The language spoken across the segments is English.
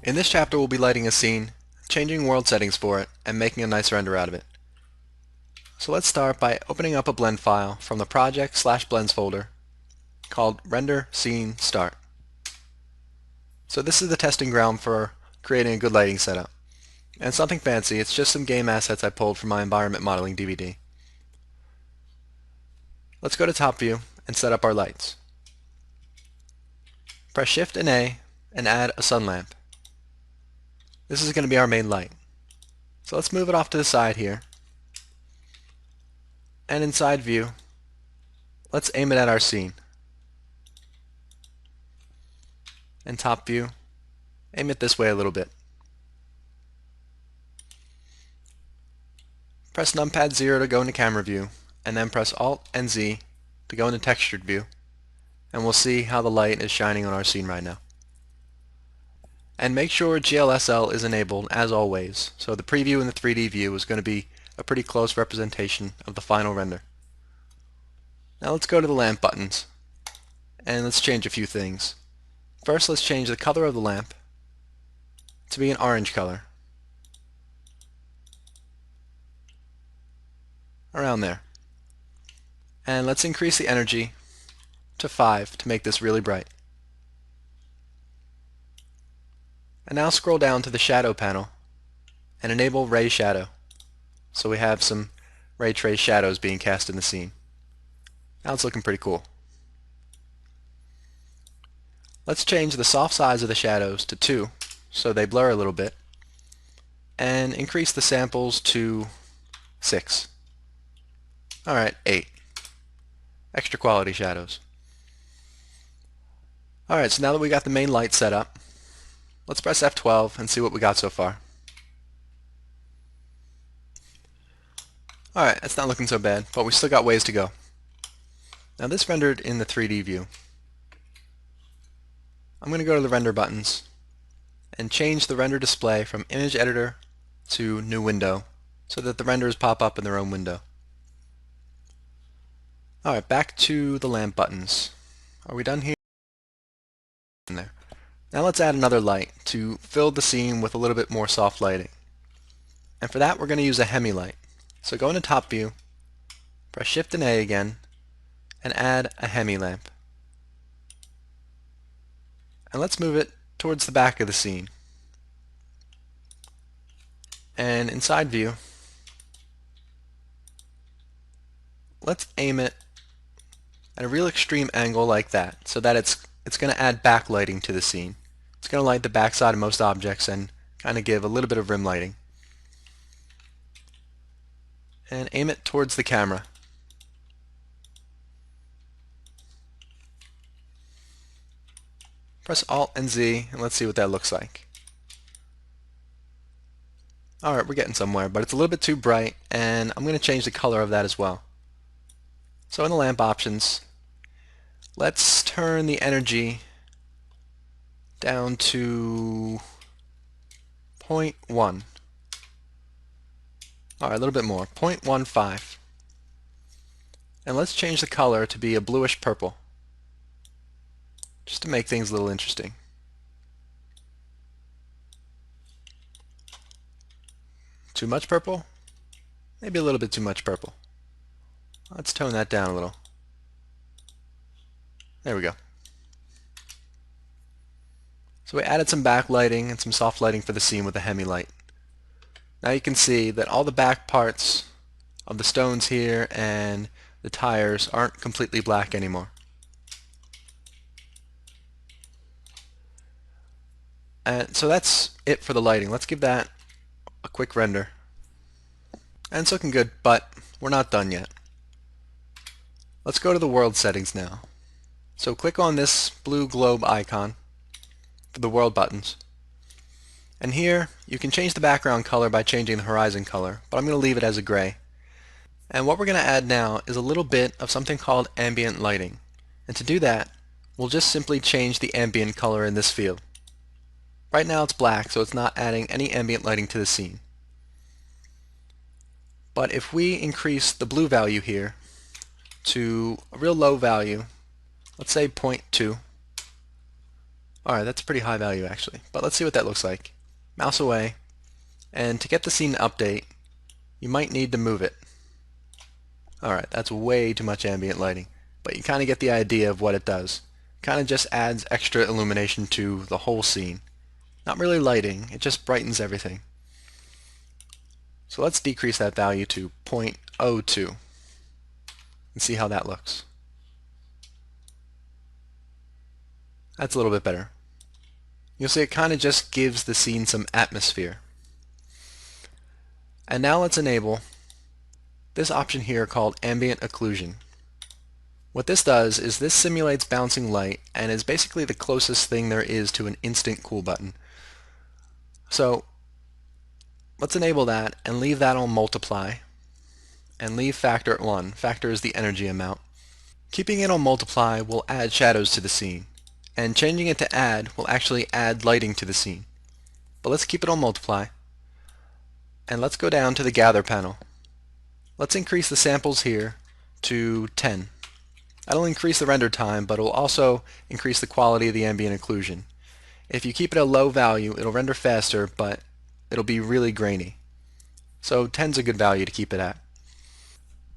In this chapter we'll be lighting a scene, changing world settings for it, and making a nice render out of it. So let's start by opening up a blend file from the project/blends folder called render scene start. So this is the testing ground for creating a good lighting setup. And it's nothing fancy, it's just some game assets I pulled from my environment modeling DVD. Let's go to top view and set up our lights. Press Shift and A and add a sun lamp. This is going to be our main light. So let's move it off to the side here. And inside view, let's aim it at our scene. And top view, aim it this way a little bit. Press numpad 0 to go into camera view, and then press Alt and Z to go into textured view, and we'll see how the light is shining on our scene right now. And make sure GLSL is enabled as always, so the preview and the 3D view is going to be a pretty close representation of the final render. Now let's go to the lamp buttons, and let's change a few things. First, let's change the color of the lamp to be an orange color. Around there. And let's increase the energy to 5 to make this really bright. And now scroll down to the shadow panel and enable ray shadow. So we have some ray trace shadows being cast in the scene. Now it's looking pretty cool. Let's change the soft size of the shadows to 2 so they blur a little bit, and increase the samples to 6. Alright, 8. Extra quality shadows. Alright, so now that we got the main light set up, let's press F12 and see what we got so far. Alright, it's not looking so bad, but we still got ways to go. Now this rendered in the 3D view. I'm going to go to the render buttons and change the render display from image editor to new window so that the renders pop up in their own window. Alright, back to the lamp buttons. Are we done here? In there. Now let's add another light to fill the scene with a little bit more soft lighting. And for that we're going to use a hemi light. So go into top view, press Shift and A again, and add a hemi lamp. And let's move it towards the back of the scene. And inside view, let's aim it at a real extreme angle like that, so that it's going to add backlighting to the scene. It's going to light the backside of most objects and kind of give a little bit of rim lighting. And aim it towards the camera. Press Alt and Z and let's see what that looks like. Alright, we're getting somewhere, but it's a little bit too bright, and I'm going to change the color of that as well. So in the lamp options, let's turn the energy down to 0.1. Alright, a little bit more, 0.15. And let's change the color to be a bluish purple, just to make things a little interesting. Too much purple? Maybe a little bit too much purple. Let's tone that down a little. There we go. So we added some backlighting and some soft lighting for the scene with a hemi light. Now you can see that all the back parts of the stones here and the tires aren't completely black anymore. And so that's it for the lighting. Let's give that a quick render. And it's looking good, but we're not done yet. Let's go to the world settings now. So click on this blue globe icon for the world buttons. And here you can change the background color by changing the horizon color, but I'm going to leave it as a gray. And what we're going to add now is a little bit of something called ambient lighting. And to do that, we'll just simply change the ambient color in this field. Right now it's black, so it's not adding any ambient lighting to the scene. But if we increase the blue value here to a real low value, let's say 0.2, Alright, that's a pretty high value actually, but let's see what that looks like. Mouse away, and to get the scene to update, you might need to move it. Alright, that's way too much ambient lighting, but you kind of get the idea of what it does. Kind of just adds extra illumination to the whole scene. Not really lighting, it just brightens everything. So let's decrease that value to 0.02 and see how that looks. That's a little bit better. You'll see it kind of just gives the scene some atmosphere. And now let's enable this option here called ambient occlusion. What this does is this simulates bouncing light and is basically the closest thing there is to an instant cool button. So let's enable that and leave that on multiply and leave factor at 1. Factor is the energy amount. Keeping it on multiply will add shadows to the scene, and changing it to add will actually add lighting to the scene. But let's keep it on multiply, and let's go down to the gather panel. Let's increase the samples here to 10. That'll increase the render time, but it will also increase the quality of the ambient occlusion. If you keep it a low value, it'll render faster, but it'll be really grainy. So 10's a good value to keep it at.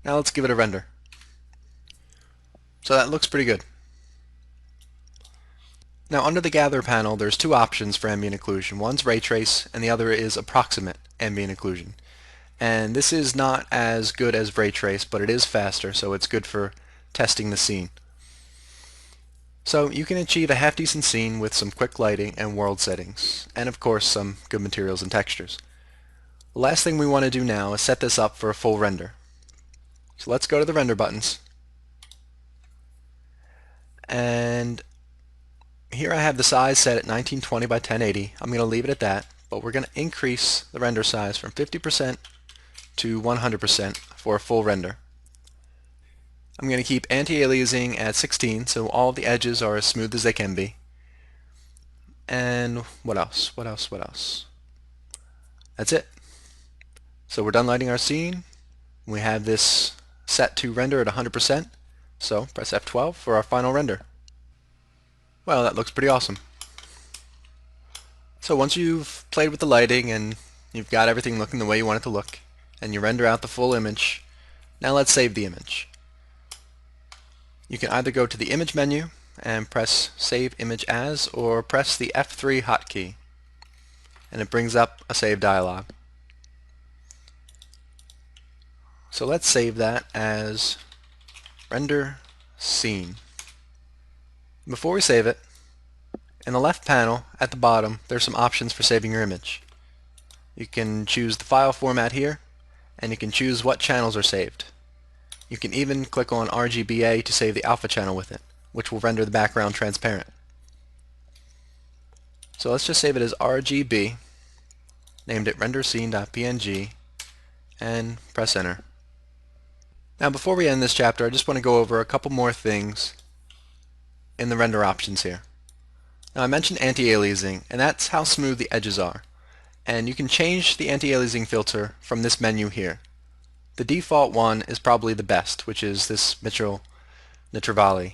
Now let's give it a render. So that looks pretty good. Now under the gather panel there's two options for ambient occlusion. One's ray trace and the other is approximate ambient occlusion. And this is not as good as ray trace, but it is faster, so it's good for testing the scene. So you can achieve a half decent scene with some quick lighting and world settings, and of course some good materials and textures. The last thing we want to do now is set this up for a full render. So let's go to the render buttons, and here I have the size set at 1920 by 1080. I'm going to leave it at that, but we're going to increase the render size from 50% to 100% for a full render. I'm going to keep anti-aliasing at 16 so all the edges are as smooth as they can be. And what else? What else? That's it. So we're done lighting our scene. We have this set to render at 100%. So press F12 for our final render. Well, that looks pretty awesome. So once you've played with the lighting and you've got everything looking the way you want it to look, and you render out the full image, now let's save the image. You can either go to the image menu and press Save Image As, or press the F3 hotkey, and it brings up a save dialog. So let's save that as Render Scene. Before we save it, in the left panel at the bottom there's some options for saving your image. You can choose the file format here, and you can choose what channels are saved. You can even click on RGBA to save the alpha channel with it, which will render the background transparent. So let's just save it as RGB, named it renderscene.png, and press enter. Now before we end this chapter, I just want to go over a couple more things in the render options here. Now I mentioned anti-aliasing, and that's how smooth the edges are. And you can change the anti-aliasing filter from this menu here. The default one is probably the best, which is this Mitchell Nitrivali.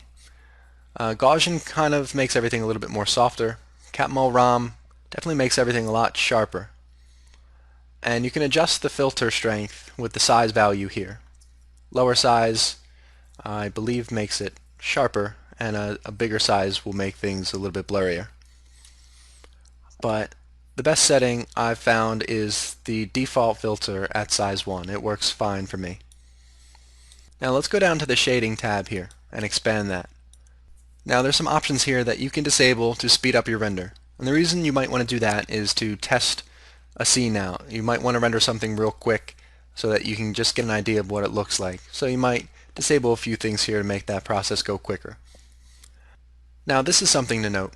Gaussian kind of makes everything a little bit more softer. Catmull Ram definitely makes everything a lot sharper. And you can adjust the filter strength with the size value here. Lower size, I believe, makes it sharper, and a bigger size will make things a little bit blurrier. But the best setting I've found is the default filter at size 1. It works fine for me. Now let's go down to the shading tab here and expand that. Now there's some options here that you can disable to speed up your render. And the reason you might want to do that is to test a scene out. You might want to render something real quick so that you can just get an idea of what it looks like. So you might disable a few things here to make that process go quicker. Now this is something to note.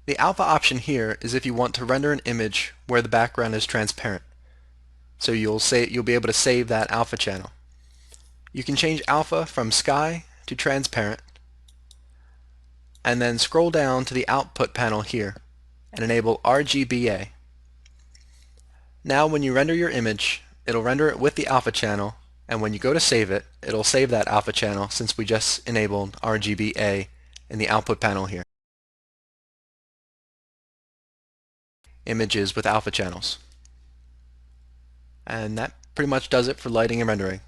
The alpha option here is if you want to render an image where the background is transparent. So you'll be able to save that alpha channel. You can change alpha from sky to transparent, and then scroll down to the output panel here and enable RGBA. Now when you render your image, it'll render it with the alpha channel, and when you go to save it, it'll save that alpha channel since we just enabled RGBA in the output panel here. images with alpha channels. And that pretty much does it for lighting and rendering.